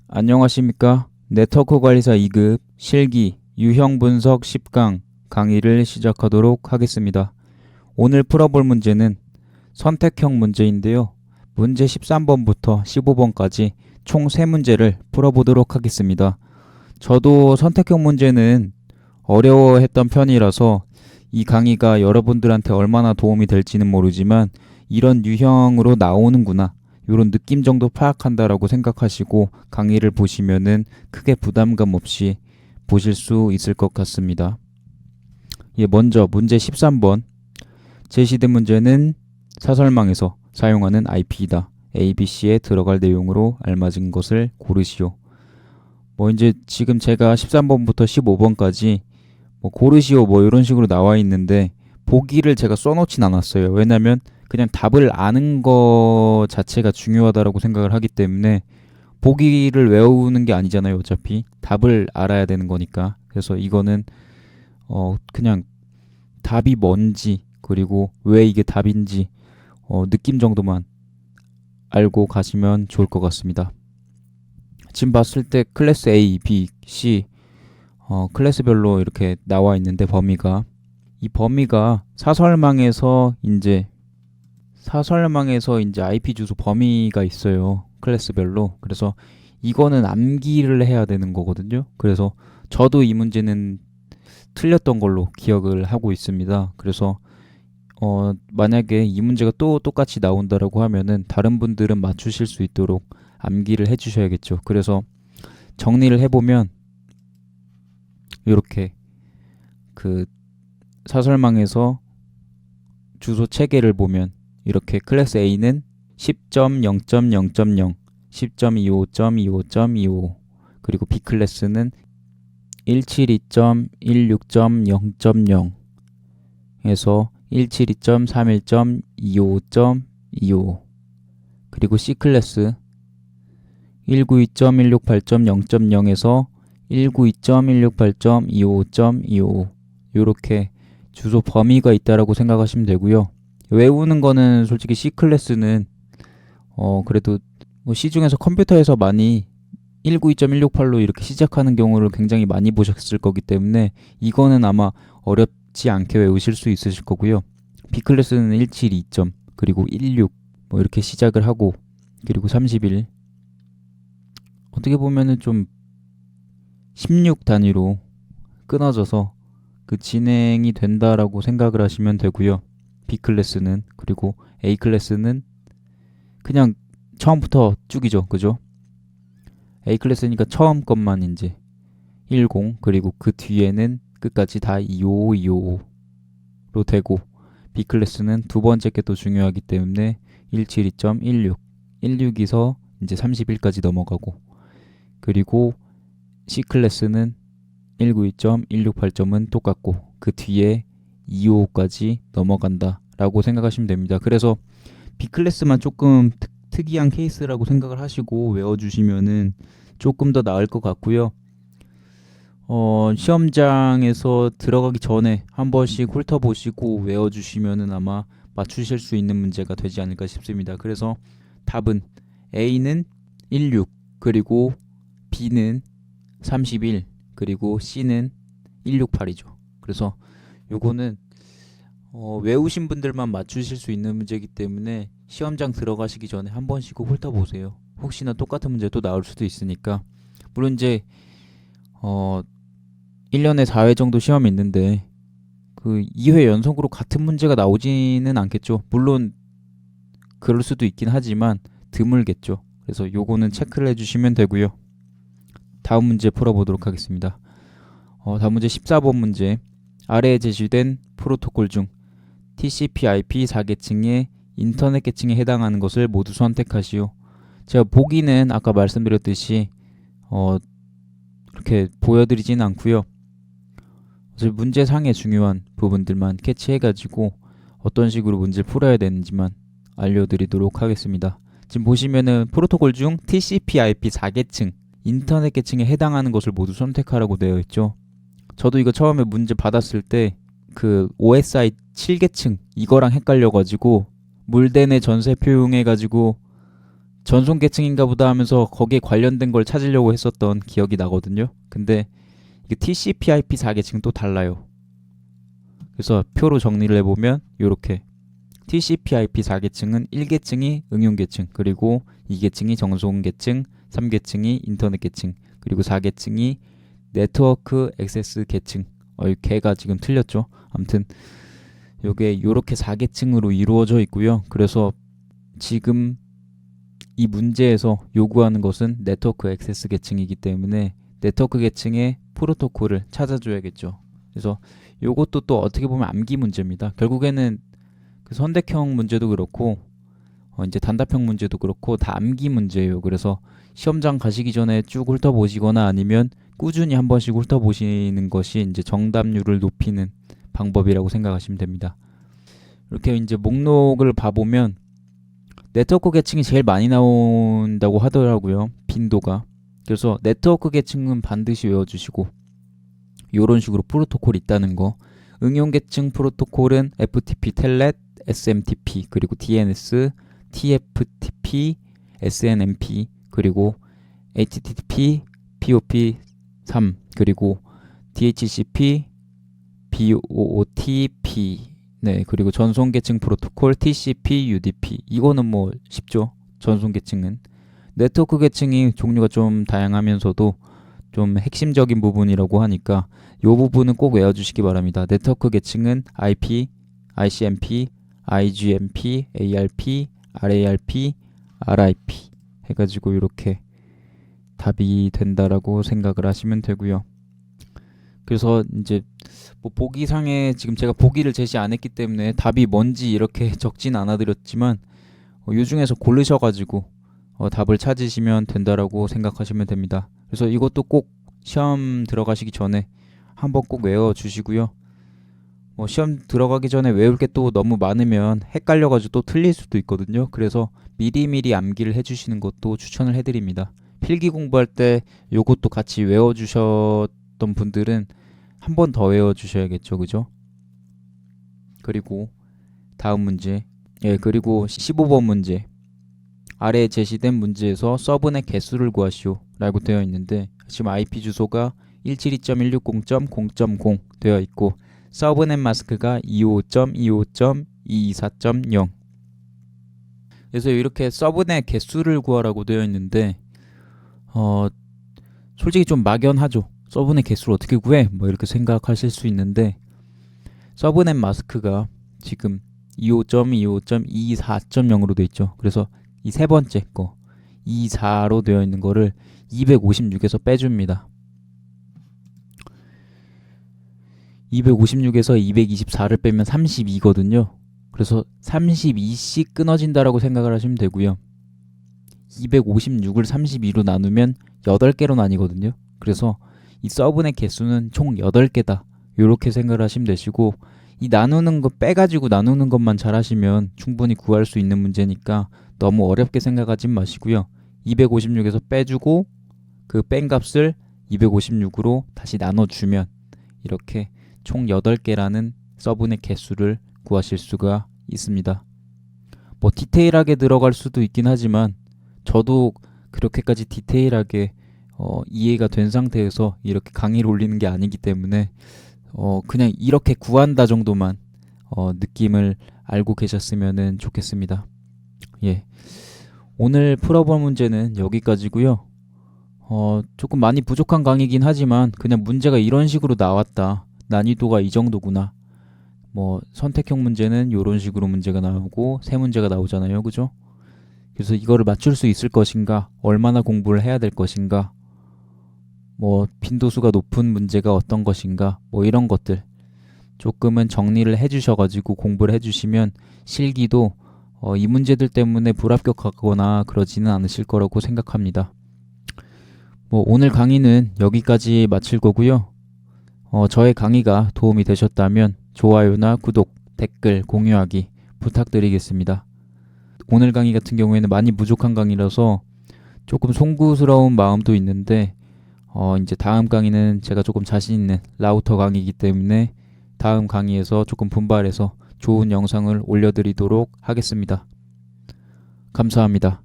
안녕하십니까? 네트워크 관리사 2급 실기 유형 분석 10강 강의를 시작하도록 하겠습니다. 오늘 풀어볼 문제는 선택형 문제인데요. 문제 13번부터 15번까지 총 3문제를 풀어보도록 하겠습니다. 저도 선택형 문제는 어려워했던 편이라서 이 강의가 여러분들한테 얼마나 도움이 될지는 모르지만 이런 유형으로 나오는구나, 이런 느낌 정도 파악한다라고 생각하시고 강의를 보시면은 크게 부담감 없이 보실 수 있을 것 같습니다. 먼저 문제 13번. 제시된 문제는 사설망에서 사용하는 IP이다. ABC에 들어갈 내용으로 알맞은 것을 고르시오. 이제 지금 제가 13번부터 15번까지 고르시오 이런 식으로 나와 있는데 보기를 제가 써놓진 않았어요. 왜냐면 그냥 답을 아는 거 자체가 중요하다고 생각을 하기 때문에 보기를 외우는 게 아니잖아요. 어차피 답을 알아야 되는 거니까. 그래서 이거는 그냥 답이 뭔지, 그리고 왜 이게 답인지 느낌 정도만 알고 가시면 좋을 것 같습니다. 지금 봤을 때 클래스 A, B, C 클래스별로 이렇게 나와 있는데 이 범위가 사설망에서 이제 IP 주소 범위가 있어요. 클래스별로. 그래서 이거는 암기를 해야 되는 거거든요. 그래서 저도 이 문제는 틀렸던 걸로 기억을 하고 있습니다. 그래서 만약에 이 문제가 또 똑같이 나온다라고 하면은 다른 분들은 맞추실 수 있도록 암기를 해주셔야겠죠. 그래서 정리를 해보면 이렇게 사설망에서 주소 체계를 보면 이렇게 클래스 A는 10.0.0.0, 10.25.25.25, 그리고 B 클래스는 172.16.0.0 에서 172.31.25.25, 그리고 C 클래스 192.168.0.0에서 192.168.25.25 이렇게 주소 범위가 있다라고 생각하시면 되고요. 외우는 거는 솔직히 C 클래스는 그래도 C 중에서 컴퓨터에서 많이 192.168로 이렇게 시작하는 경우를 굉장히 많이 보셨을 거기 때문에 이거는 아마 어렵지 않게 외우실 수 있으실 거고요. B 클래스는 172. 그리고 16 이렇게 시작을 하고, 그리고 31, 어떻게 보면은 좀 16 단위로 끊어져서 진행이 된다라고 생각을 하시면 되고요. B 클래스는, 그리고 A 클래스는 그냥 처음부터 쭉이죠. 그죠? A 클래스니까 처음 것만 이제 10, 그리고 그 뒤에는 끝까지 다 255로 되고, B 클래스는 두 번째 게 또 중요하기 때문에 172.16, 16에서 이제 31까지 넘어가고, 그리고 C 클래스는 192.168점은 똑같고 그 뒤에 255까지 넘어간다 라고 생각하시면 됩니다. 그래서 B 클래스만 조금 특이한 케이스라고 생각을 하시고 외워주시면은 조금 더 나을 것 같고요. 시험장에서 들어가기 전에 한 번씩 훑어보시고 외워주시면은 아마 맞추실 수 있는 문제가 되지 않을까 싶습니다. 그래서 답은 A는 16, 그리고 B는 31, 그리고 C는 168이죠. 그래서 요거는 외우신 분들만 맞추실 수 있는 문제이기 때문에 시험장 들어가시기 전에 한 번씩 훑어보세요. 혹시나 똑같은 문제 또 나올 수도 있으니까. 물론 이제 1년에 4회 정도 시험이 있는데 2회 연속으로 같은 문제가 나오지는 않겠죠. 물론 그럴 수도 있긴 하지만 드물겠죠. 그래서 요거는 체크를 해주시면 되고요. 다음 문제 풀어보도록 하겠습니다. 다음 문제 14번 문제. 아래에 제시된 프로토콜 중 TCP/IP 4계층의 인터넷 계층에 해당하는 것을 모두 선택하시오. 제가 보기는 아까 말씀드렸듯이 이렇게 보여드리진 않고요. 문제상의 중요한 부분들만 캐치해가지고 어떤 식으로 문제를 풀어야 되는지만 알려드리도록 하겠습니다. 지금 보시면은 프로토콜 중 TCP/IP 4계층 인터넷 계층에 해당하는 것을 모두 선택하라고 되어 있죠. 저도 이거 처음에 문제 받았을 때 OSI 7계층 이거랑 헷갈려가지고 물대내 전세표 이용해가지고 전송 계층인가 보다 하면서 거기에 관련된 걸 찾으려고 했었던 기억이 나거든요. 근데 이게 TCP/IP 4계층은 또 달라요. 그래서 표로 정리를 해보면 이렇게 TCP/IP 4계층은 1계층이 응용계층, 그리고 2계층이 정송계층, 3계층이 인터넷 계층, 그리고 4계층이 네트워크 액세스 계층. 걔가 지금 틀렸죠. 아무튼 요게 이렇게 4계층으로 이루어져 있고요. 그래서 지금 이 문제에서 요구하는 것은 네트워크 액세스 계층이기 때문에 네트워크 계층의 프로토콜을 찾아줘야겠죠. 그래서 요것도 또 어떻게 보면 암기 문제입니다. 결국에는 그 선택형 문제도 그렇고 이제 단답형 문제도 그렇고 다 암기 문제예요. 그래서 시험장 가시기 전에 쭉 훑어보시거나 아니면 꾸준히 한 번씩 훑어보시는 것이 이제 정답률을 높이는 방법이라고 생각하시면 됩니다. 이렇게 이제 목록을 봐보면 네트워크 계층이 제일 많이 나온다고 하더라고요. 빈도가. 그래서 네트워크 계층은 반드시 외워주시고 이런 식으로 프로토콜이 있다는 거. 응용 계층 프로토콜은 FTP, 텔넷, SMTP, 그리고 DNS, TFTP, SNMP, 그리고 HTTP, POP3, 그리고 DHCP, BOOTP, 네, 그리고 전송 계층 프로토콜 TCP, UDP. 이거는 뭐 쉽죠. 전송 계층은. 네트워크 계층이 종류가 좀 다양하면서도 좀 핵심적인 부분이라고 하니까 이 부분은 꼭 외워주시기 바랍니다. 네트워크 계층은 IP, ICMP, IGMP, ARP, RARP, RIP 해가지고 이렇게 답이 된다라고 생각을 하시면 되고요. 그래서 이제 뭐 보기상에 지금 제가 보기를 제시 안 했기 때문에 답이 뭔지 이렇게 적진 않아 드렸지만 이 중에서 고르셔가지고 답을 찾으시면 된다라고 생각하시면 됩니다. 그래서 이것도 꼭 시험 들어가시기 전에 한번 꼭 외워주시고요. 시험 들어가기 전에 외울 게 또 너무 많으면 헷갈려가지고 또 틀릴 수도 있거든요. 그래서 미리미리 암기를 해주시는 것도 추천을 해드립니다. 필기 공부할 때 요것도 같이 외워주셨던 분들은 한 번 더 외워주셔야겠죠. 그죠? 그리고 다음 문제. 그리고 15번 문제. 아래에 제시된 문제에서 서브넷 개수를 구하시오 라고 되어 있는데 지금 IP 주소가 172.160.0.0 되어 있고 서브넷 마스크가 25.25.224.0. 그래서 이렇게 서브넷 개수를 구하라고 되어 있는데 솔직히 좀 막연하죠. 서브넷 개수를 어떻게 구해? 뭐 이렇게 생각하실 수 있는데 서브넷 마스크가 지금 25.25.224.0으로 되어 있죠. 그래서 이 세 번째 거 24로 되어 있는 거를 256에서 빼줍니다. 256에서 224를 빼면 32거든요. 그래서 32씩 끊어진다라고 생각을 하시면 되고요. 256을 32로 나누면 8개로 나뉘거든요. 그래서 이 서브넷 개수는 총 8개다. 이렇게 생각을 하시면 되시고 이 나누는 거 빼가지고 나누는 것만 잘 하시면 충분히 구할 수 있는 문제니까 너무 어렵게 생각하지 마시고요. 256에서 빼주고 그 뺀 값을 256으로 다시 나눠주면 이렇게 총 8개라는 서브넷 개수를 구하실 수가 있습니다. 뭐 디테일하게 들어갈 수도 있긴 하지만 저도 그렇게까지 디테일하게 이해가 된 상태에서 이렇게 강의를 올리는 게 아니기 때문에 그냥 이렇게 구한다 정도만 느낌을 알고 계셨으면 좋겠습니다. 오늘 풀어볼 문제는 여기까지고요. 조금 많이 부족한 강의긴 하지만 그냥 문제가 이런 식으로 나왔다. 난이도가 이 정도구나. 뭐 선택형 문제는 이런 식으로 문제가 나오고 세 문제가 나오잖아요. 그죠? 그래서 이거를 맞출 수 있을 것인가? 얼마나 공부를 해야 될 것인가? 뭐 빈도수가 높은 문제가 어떤 것인가? 뭐 이런 것들 조금은 정리를 해주셔가지고 공부를 해주시면 실기도 이 문제들 때문에 불합격하거나 그러지는 않으실 거라고 생각합니다. 뭐 오늘 강의는 여기까지 마칠 거고요. 저의 강의가 도움이 되셨다면 좋아요나 구독, 댓글, 공유하기 부탁드리겠습니다. 오늘 강의 같은 경우에는 많이 부족한 강의라서 조금 송구스러운 마음도 있는데 이제 다음 강의는 제가 조금 자신 있는 라우터 강의이기 때문에 다음 강의에서 조금 분발해서 좋은 영상을 올려드리도록 하겠습니다. 감사합니다.